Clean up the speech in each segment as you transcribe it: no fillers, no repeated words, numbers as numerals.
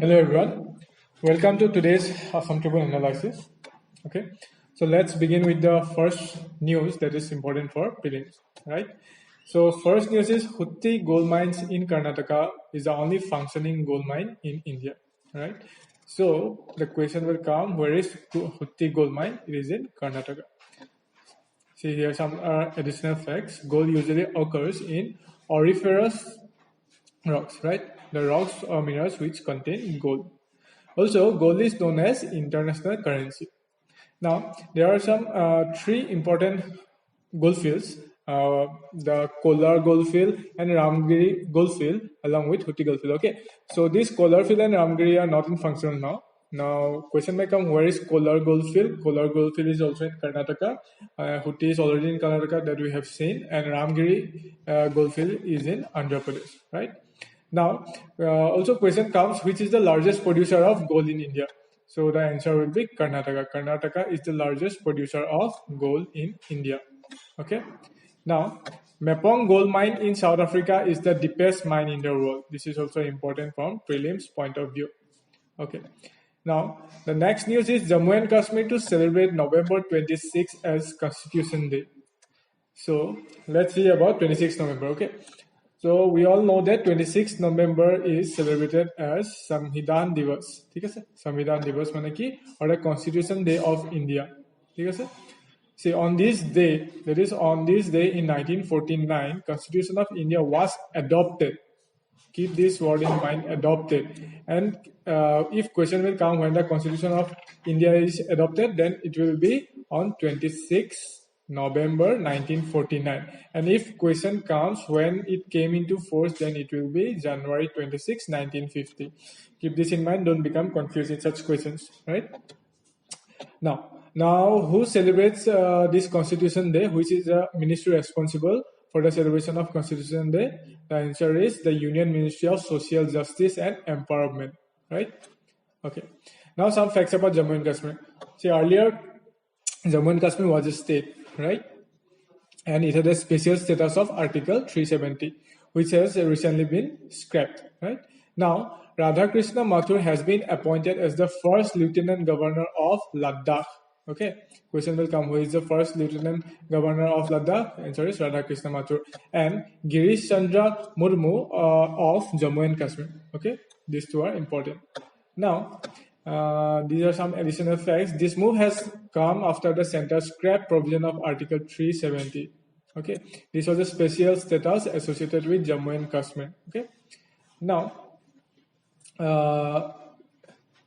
Hello everyone, welcome to today's Assam Tribune analysis. Okay, so let's begin with the first news that is important for prelims, right? So first news is Hutti gold mines in Karnataka is the only functioning gold mine in India, right? So the question will come, where is Hutti gold mine? It is in Karnataka. See here some additional facts. Gold usually occurs in auriferous rocks, right? The rocks or minerals which contain gold. Also, gold is known as international currency. Now, there are some three important gold fields, the Kolar gold field and Ramgiri gold field along with Hutti gold field. Okay, so this Kolar field and Ramgiri are not in functional now. Now, question may come, where is Kolar gold field? Kolar gold field is also in Karnataka. Hutti is already in Karnataka that we have seen, and Ramgiri gold field is in Andhra Pradesh, right? Now, also question comes, which is the largest producer of gold in India? So the answer will be Karnataka. Karnataka is the largest producer of gold in India. Okay. Now, Mepong gold mine in South Africa is the deepest mine in the world. This is also important from prelims point of view. Okay. Now, the next news is Jammu and Kashmir to celebrate November 26 as Constitution Day. So let's see about 26 November. Okay. So we all know that 26 November is celebrated as Samvidhan Divas. ठीक है sir? Samvidhan Divas माने कि or a Constitution Day of India. ठीक है sir? See, on this day, that is on this day in 1949, Constitution of India was adopted. Keep this word in mind, adopted. And if question will come when the Constitution of India is adopted, then it will be on 26 November 1949. And if question comes when it came into force, then it will be January 26, 1950. Keep this in mind, don't become confused in such questions, right? Now, who celebrates this Constitution Day? Which is the ministry responsible for the celebration of Constitution Day? The answer is the Union Ministry of Social Justice and Empowerment, right? Okay. Now some facts about Jammu and Kashmir. See, earlier Jammu and Kashmir was a state, right? And it had a special status of Article 370, which has recently been scrapped, right? Now, Radhakrishna Mathur has been appointed as the first Lieutenant Governor of Ladakh. Okay, question will come, who is the first Lieutenant Governor of Ladakh? Answer is Radhakrishna Mathur. And Girish Chandra Murmu of Jammu and Kashmir. Okay, these two are important. Now, these are some additional facts. This move has come after the center scrapped provision of Article 370. Okay, this was a special status associated with Jammu and Kashmir. Okay, now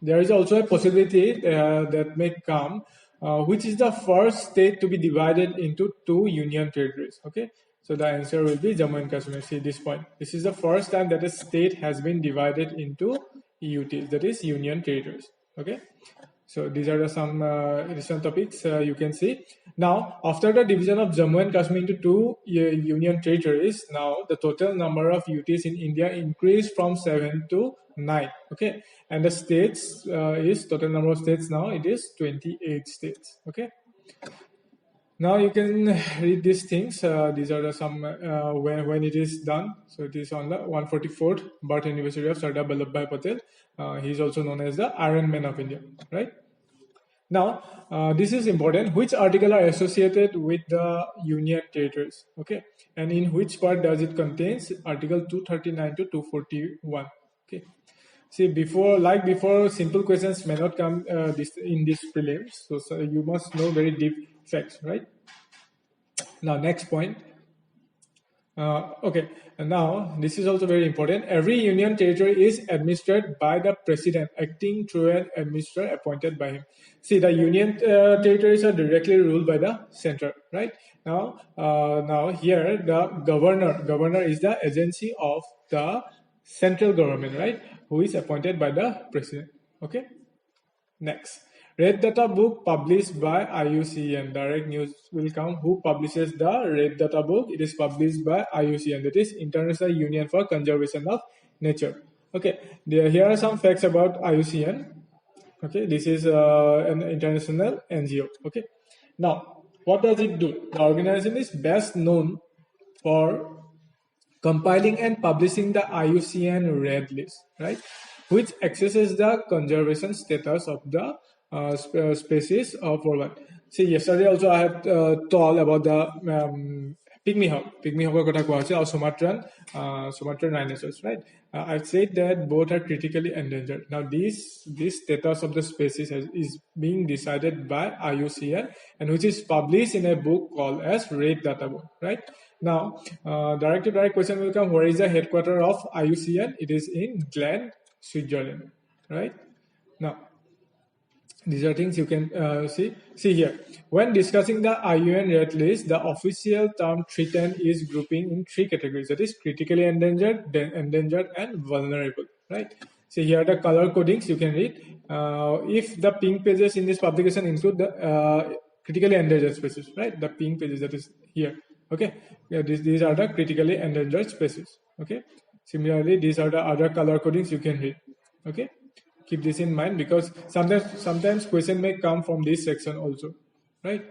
there is also a possibility that may come, which is the first state to be divided into two union territories. Okay, so the answer will be Jammu and Kashmir. See this point. This is the first time that a state has been divided into UTs, that is union territories. Okay, so these are some additional topics you can see. Now, after the division of Jammu and Kashmir into two union territories, now the total number of UTs in India increased from 7 to 9. Okay, and the states is total number of states now it is 28 states. Okay. Now you can read these things. These are some when it is done. So it is on the 144th birth anniversary of Sardar Vallabhbhai Patel. He is also known as the Iron Man of India, right? Now this is important. Which article are associated with the union territories? Okay, and in which part does it contains? Article 239 to 241. Okay. See, before simple questions may not come in this prelims, so you must know very deep facts, right? Now, next point. Okay, and now this is also very important. Every union territory is administered by the president, acting through an administrator appointed by him. See, the union territories are directly ruled by the center, right? Now, here the governor is the agency of the central government, right? Who is appointed by the president. Okay. Next, Red Data book published by Iucn. Direct news will come. Who publishes the Red Data book? It is published by Iucn, that is International Union for Conservation of Nature. Okay, here are some facts about Iucn. Okay, this is an international NGO. Okay, now what does it do? The organization is best known for compiling and publishing the Iucn Red List, right? which accesses the conservation status of the species of worldwide. See, yesterday also I have told about the pygmy hawk. Pygmy hawk kotha kowa hoise, or Sumatran rhinoceros, right? I've said that both are critically endangered. Now, this status of the species is being decided by Iucn, and which is published in a book called as Red Data Book, right? Now, direct to direct question will come. Where is the headquarter of Iucn? It is in Glen, Switzerland, right? Now, these are things you can see here. When discussing the IUN red list, the official term threatened is grouping in three categories. That is critically endangered, and vulnerable. Right. So here are the color codings you can read. If the pink pages in this publication include the critically endangered species, right? The pink pages that is here. Okay. Yeah, these are the critically endangered species. Okay. Similarly, these are the other color codings you can read. Okay. Keep this in mind, because sometimes question may come from this section also, right?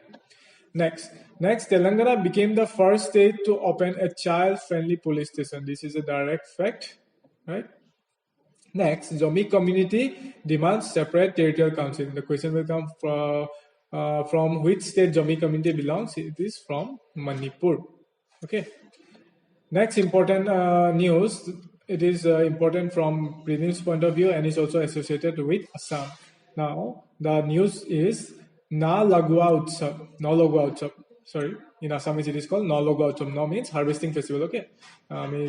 Next, Telangana became the first state to open a child-friendly police station. This is a direct fact, right? Next, Zomi community demands separate territorial council. The question will come from which state Zomi community belongs. It is from Manipur. Okay. Next important news. It is important from prelims point of view, and is also associated with Assam. Now, the news is Na Lagua Utsav. Sorry, in Assamese it is called Na Lagua Utsav. Na means harvesting festival. Okay, right?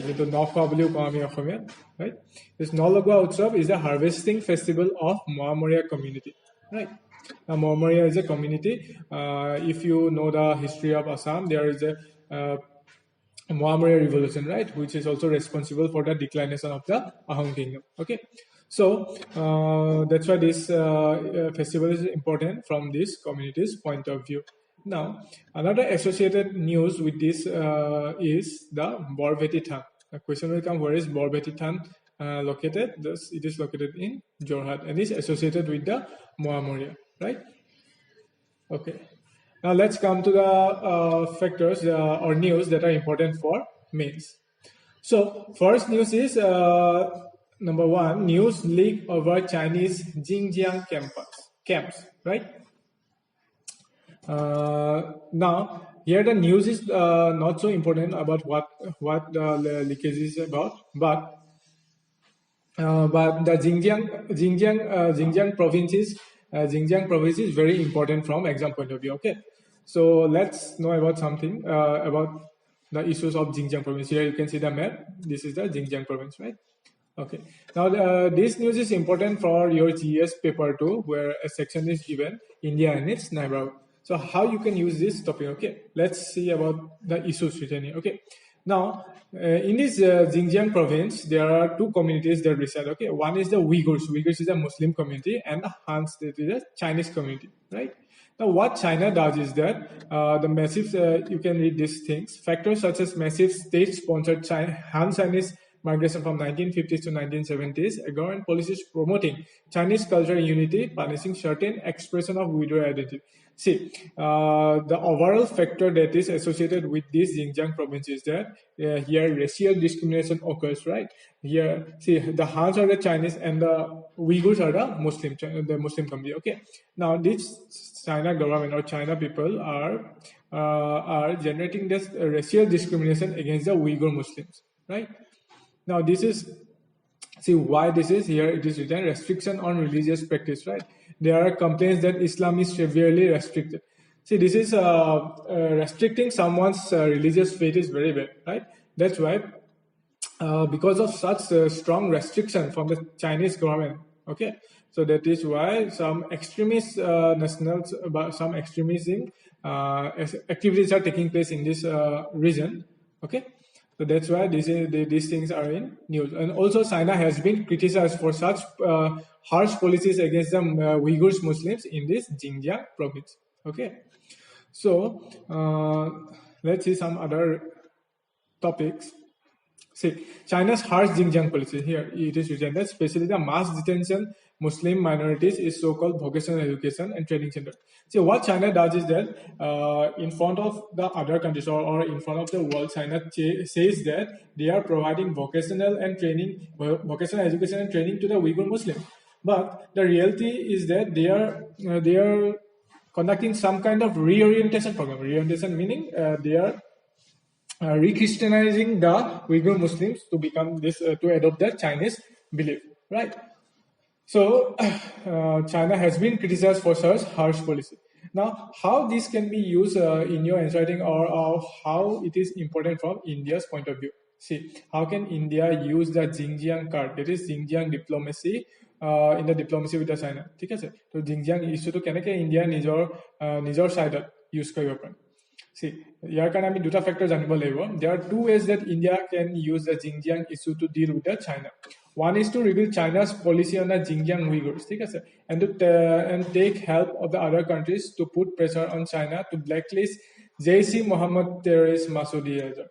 This Na Lagua Utsav is a harvesting festival of Moamoria community. Right. Now, Moamoria is a community. If you know the history of Assam, there is a Moamoria revolution, right, which is also responsible for the declination of the Ahom kingdom. Okay, so that's why this festival is important from this community's point of view. Now, another associated news with this is the Borbeti Than. The question will come, where is Borbeti Than located? Thus, it is located in Jorhat and is associated with the Moamoria, right? Okay. Now let's come to the factors or news that are important for mains. So first news is number one, news leak over Chinese Xinjiang camps, right? Now here the news is not so important about what the leakage is about, but the Xinjiang province is very important from exam point of view. Okay, so let's know about something about the issues of Xinjiang province. Here you can see the map. This is the Xinjiang province, right? Okay. Now this news is important for your GS paper 2, where a section is given India and its neighborhood. So how you can use this topic? Okay, let's see about the issues written here. Okay. Now, in this Xinjiang province, there are two communities that reside. Okay, one is the Uyghurs. Uyghurs is a Muslim community, and the Han State is a Chinese community, right? Now, what China does is that the massive, you can read these things, factors such as massive state-sponsored Han Chinese migration from 1950s to 1970s, a government policies promoting Chinese cultural unity, punishing certain expression of Uyghur identity. See, the overall factor that is associated with this Xinjiang province is that here racial discrimination occurs, right? Here, see, the Hans are the Chinese and the Uyghurs are the Muslim community. Okay, now this China government or China people are generating this racial discrimination against the Uyghur Muslims, right? Now this is, see why this is here. It is written restriction on religious practice, right? There are complaints that Islam is severely restricted. See, this is restricting someone's religious faith is very bad, right? That's why because of such strong restriction from the Chinese government, okay? So that is why some extremist nationals, some extremism activities are taking place in this region, okay? So that's why these things are in news. And also China has been criticized for such harsh policies against the Uyghurs Muslims in this Xinjiang province. Okay. So let's see some other topics. See, China's harsh Xinjiang policy. Here it is written that especially the mass detention Muslim minorities is so-called vocational education and training center. See, what China does is that in front of the other countries or in front of the world, China says that they are providing vocational education and training to the Uyghur Muslims. But the reality is that they are conducting some kind of reorientation program. Reorientation meaning they are re-Christianizing the Uyghur Muslims to become to adopt the Chinese belief, right? So China has been criticized for such harsh policy. Now, how this can be used in your answer writing, or how it is important from India's point of view? See, how can India use the Xinjiang card, that is Xinjiang diplomacy, in the diplomacy with the China? ঠিক আছে, তো Xinjiang ইস্যুটো কেনেকৈ India নিজৰ সাইডত use কৰিব পাৰে? See, ইয়াৰ কাৰণে আমি দুটা ফেক্টৰ জানিব লাগিব. There are two ways that India can use the Xinjiang issue to deal with the China. One is to reveal China's policy on the Xinjiang Uyghurs, and take help of the other countries to put pressure on China to blacklist Jaish Mohammed terrorist Masood Azhar.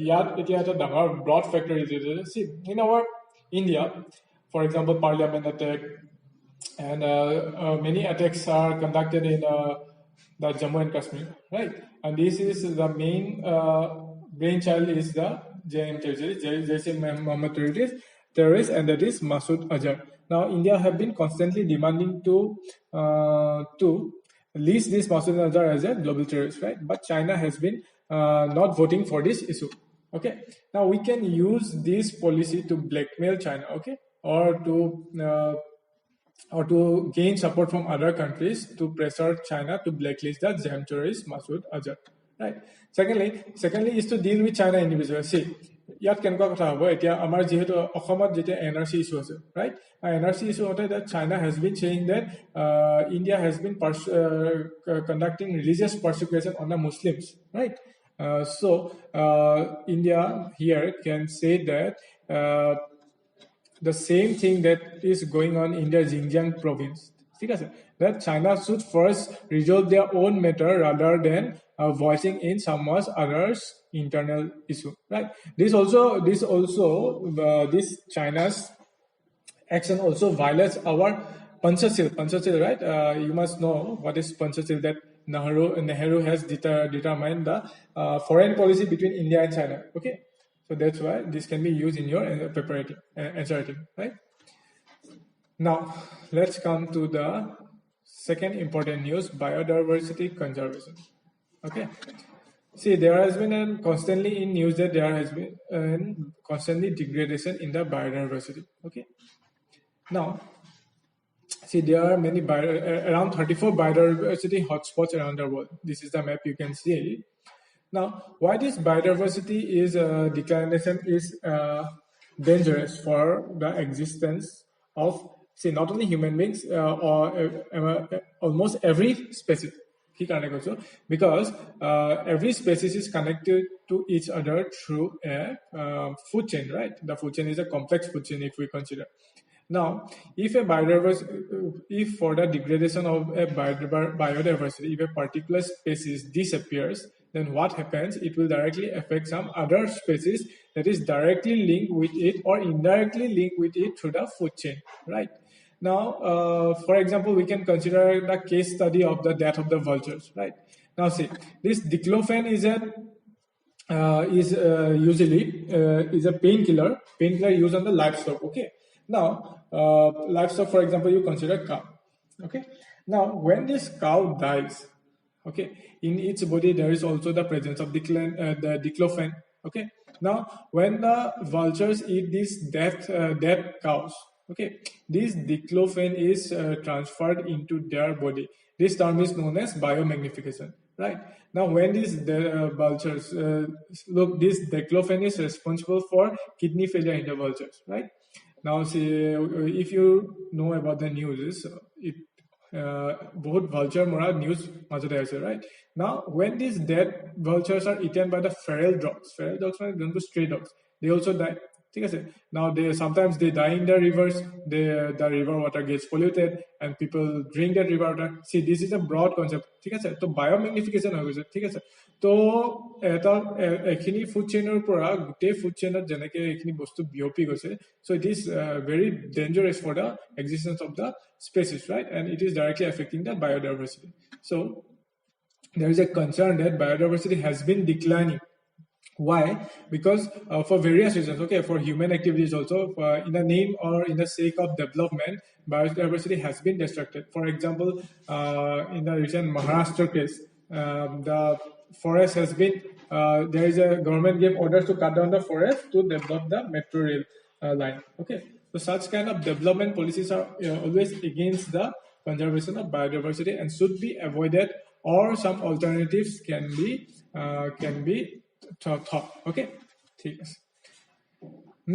ইয়াত এতিয়া এটা ডাঙৰ broad factor is see, in our India, for example, parliament attack and many attacks are conducted in the Jammu and Kashmir, right? And this is the main brainchild is the JM Jaish Mohammed terrorist, and that is Masood Azhar. Now, India have been constantly demanding to list this Masood Azhar as a global terrorist, right? But China has been not voting for this issue. Okay. Now we can use this policy to blackmail China, okay, or to gain support from other countries to pressure China to blacklist the JM terrorist Masood Azhar, right? Secondly is to deal with China individuals. See, ইয়াত কেনেকুৱা কথা হ'ব, এতিয়া আমাৰ যিহেতু অসমত যেতিয়া NRC issue আছে, right? NRC issue হওঁতে that China has been saying that India has been conducting religious persecution on the Muslims, right? So India here can say that the same thing that is going on in the Xinjiang province, that China should first resolve their own matter rather than voicing in someone other's internal issue, right? This China's action also violates our Panchashil, right? You must know what is Panchashil, that Nehru has determined the foreign policy between India and China, okay? So that's why this can be used in your answer writing, right? Now, let's come to the second important news, biodiversity conservation, okay? See, there has been constantly in news that there has been constantly degradation in the biodiversity, okay? Now, see, there are many around 34 biodiversity hotspots around the world. This is the map you can see. Now, why this biodiversity is declination is dangerous for the existence of, see, not only human beings or almost every species. Because every species is connected to each other through a food chain, right? The food chain is a complex food chain if we consider. Now, if for the degradation of a biodiversity, if a particular species disappears, then what happens? It will directly affect some other species that is directly linked with it or indirectly linked with it through the food chain, right? Now, for example, we can consider the case study of the death of the vultures, right? Now, see, this diclofenac is usually a painkiller used on the livestock, okay? Now, livestock, for example, you consider cow, okay? Now, when this cow dies, okay, in its body there is also the presence of the diclofenac, okay? Now, when the vultures eat these dead cows, okay, this diclofenac is transferred into their body. This term is known as biomagnification, right? Now, when these vultures look, this diclofenac is responsible for kidney failure in the vultures, right? Now, see, if you know about the news, both vulture mora news মাজতে আছে, right? Now, when these dead vultures are eaten by the feral dogs are stray dogs, they also die, ঠিক আছে now they sometimes they die in the rivers, the river water gets polluted and people drink that river water. See, this is a broad concept, ঠিক আছে তো biomagnification হৈ গৈছে, ঠিক আছে তো এটা এখিনি ফুড চেইনৰ পৰা গোটেই ফুড চেইনত যেনেকৈ এইখিনি বস্তু বিয়পি গৈছে, so it is very dangerous for the existence of the species, right, and it is directly affecting the biodiversity. So there is a concern that biodiversity has been declining. Why? Because for various reasons, okay, for human activities also, in the name or in the sake of development, biodiversity has been destructed. For example, in the recent Maharashtra case, the forest has been, there is a government gave orders to cut down the forest to develop the metro rail line, okay. So such kind of development policies are always against the conservation of biodiversity and should be avoided, or some alternatives can be thought, okay.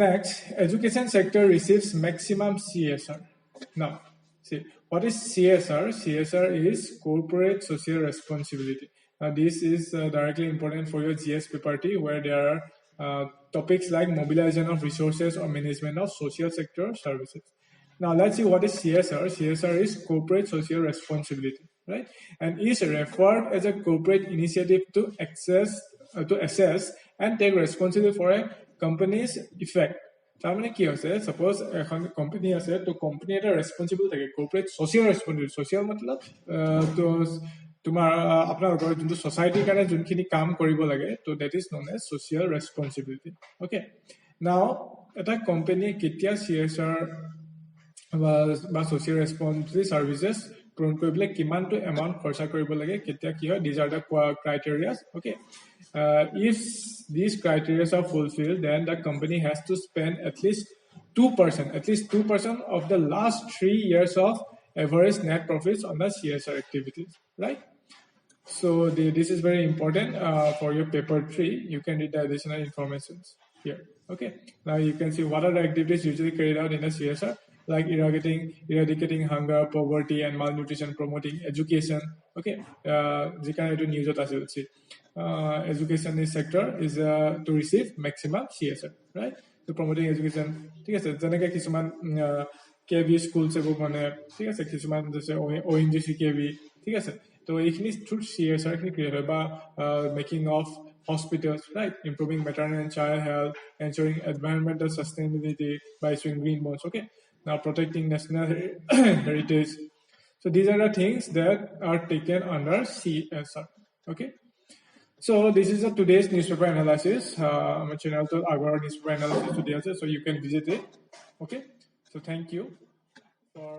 Next, education sector receives maximum CSR. Now, see, what is CSR? CSR is corporate social responsibility. Now, this is directly important for your GS paper T, where there are topics like mobilization of resources or management of social sector services. Now, let's see what is CSR. CSR is corporate social responsibility, right? And is referred as a corporate initiative to assess and take responsibility for a company's effect. তাৰমানে কি হৈছে, suppose এখন company আছে, তো company এটা ৰেসপন্সিবল থাকে, corporate social responsibility. social মতলব তো তোমাৰ আপোনালোকৰ যোনটো সোসাইটিৰ কাৰণে যোনখিনি কাম কৰিব লাগে, তো that is known as social responsibility, okay. Now, এটা কোম্পানী কেতিয়া CSR বা social responsibility services পূৰণ কৰিবলৈ কিমানটো এমাউণ্ট খৰচা কৰিব লাগে, কেতিয়া কি হয়, these are the criteria, okay. If these criteria are fulfilled, then the company has to spend at least 2% of the last 3 years of average net profits on the CSR activities, right? So this is very important for your paper 3. You can read the additional information here, okay. Now you can see what are the activities usually carried out in the CSR, like eradicating hunger, poverty, and malnutrition, promoting education, okay. Education sector is to receive maximum CSR, right? So promoting education, ঠিক আছে যেনেকৈ কিছুমান KV schools এবোৰ মানে, ঠিক আছে কিছুমান যেনে ONGC KV, ঠিক আছে তো এইখিনি through CSR খিনি ক্ৰিয়েট হয়, বা making of hospitals, right, improving maternal and child health, ensuring environmental sustainability by issuing green bonds, okay. Now, protecting national heritage. So these are the things that are taken under CSR, okay. So this is today's newspaper analysis. My channel to our newspaper analysis today, so you can visit it, okay. So thank you for